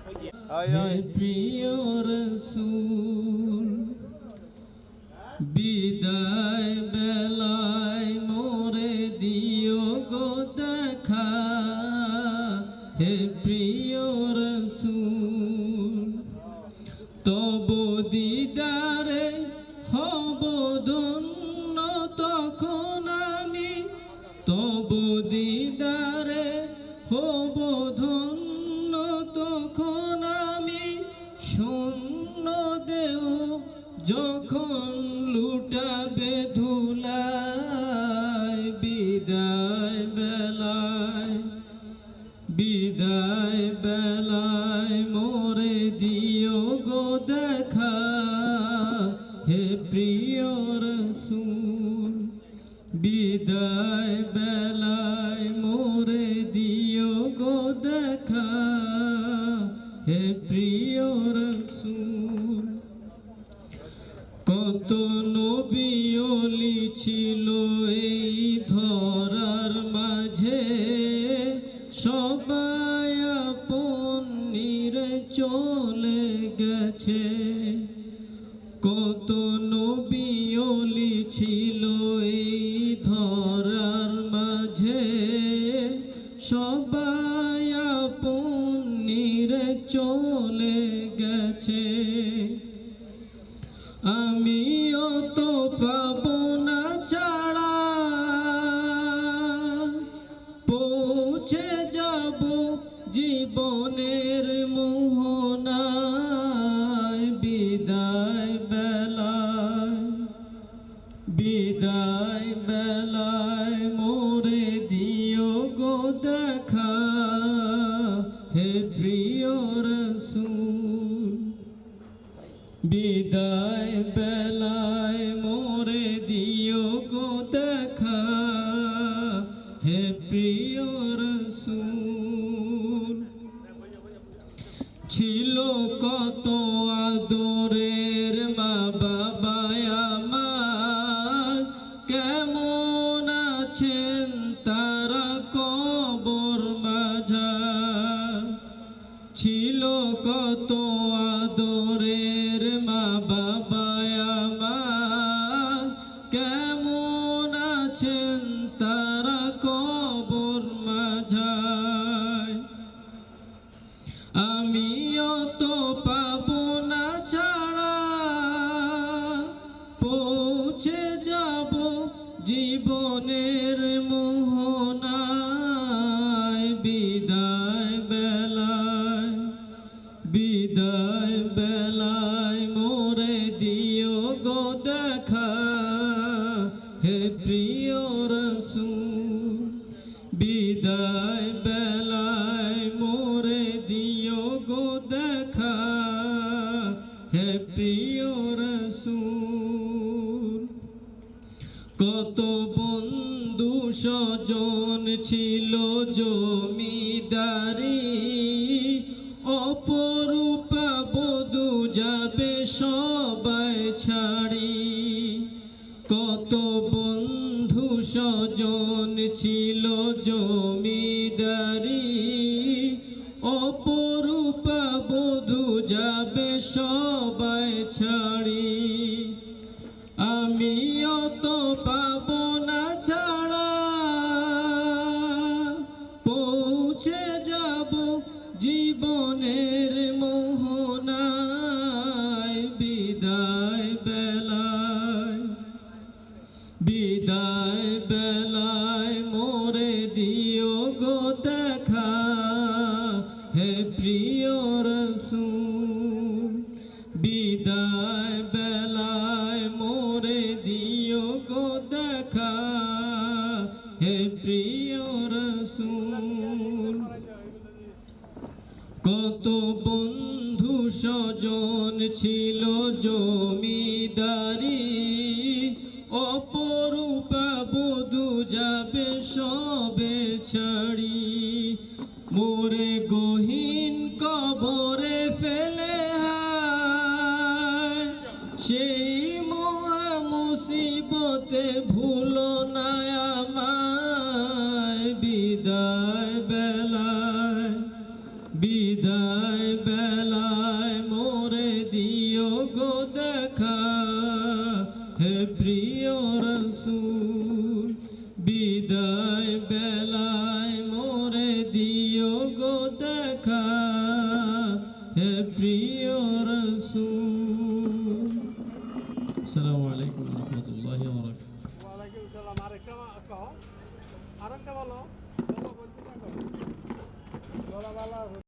হে প্রিয় রাসূল বিদায় বেলায় মোরে দিও গো দেখা হে প্রিয় রাসূল তব দিদারে হব ধন্য তখন আমি তব দিদারে হব ধন্য তখন আমি শূন্য দেহ যখন লুটাবে ধুলায় বিদায় বেলায় মোরে দিও গো দেখা হে প্রিয় রাসূল বিদায় বেলায় মোরে দিও গো দেখা হে প্রিয় রাসূল কত নবী ওলি ছিল এই ধরার মাঝে সবাই আপন নিরে চলে গেছে কত নবী ওলি ছিল এই ধরার মাঝে সবাই আপন নিরে চলে গেছে আমিও তো পাবো না ছাড়া পৌঁছে যাব জীবনের মোহনায় বিদায় বেলায় মোরে দিও গো দেখা হে প্রিয় রাসূল বিদায় বেলায় মোরে দিও গো দেখা হে প্রিয় রাসূল ছিল কত আদরের মা বাবা আমার কেমন আছেন তারা কবর মাঝার ছিল কত আদরের মা বাবা আমার কেমন আছেন তারা কবর মাঝায় আমিও তো পাবো না ছাড়া পৌঁছে যাব জীবনের মোহনায় বিদায় বেলায় মোরে দিও গো দেখা হে প্রিয় রাসূল বিদায় বেলায় মোরে দিও গো দেখা হে প্রিয় রাসূল কত বন্ধু স্বজন ছিল জমিদারি অপরূপা বধূ যাবে সবাই ছাড়ি কত বন্ধু স্বজন ছিল জমিদারি অপরূপা বধূ যাবে সবাই ছাড়ি আমিও তো পাবো না ছাড়া পৌঁছে যাব জীবনের মোহনায় বিদায় বেলায় মোরে দিও গো দেখা হে প্রিয় রাসূল বিদায় বেলায় মোরে দিও গো দেখা হে প্রিয় রাসূল কত বন্ধু স্বজন ছিল জমিদারি অপরূপা বধূ যাবে সবে ছাড়ি মোরে গহীন কবরে ফেলে হায় সেই মহা মুসিবতে ভুলো না আমায় বিদায় বেলায় বেলায় মোরে দিও গো দেখা হে প্রিয় রসূল বিদায় বেলায় মোরে দিও গো দেখা হে প্রিয় রসূল। আসসালামু আলাইকুম ওয়া রাহমাতুল্লাহি ওয়া বারাকাতুহু। ওয়ালাইকুম সালাম। আরেকটা কও, আরেকটা বলো, বলো বলতে থাকো। বলা ভালো আছে।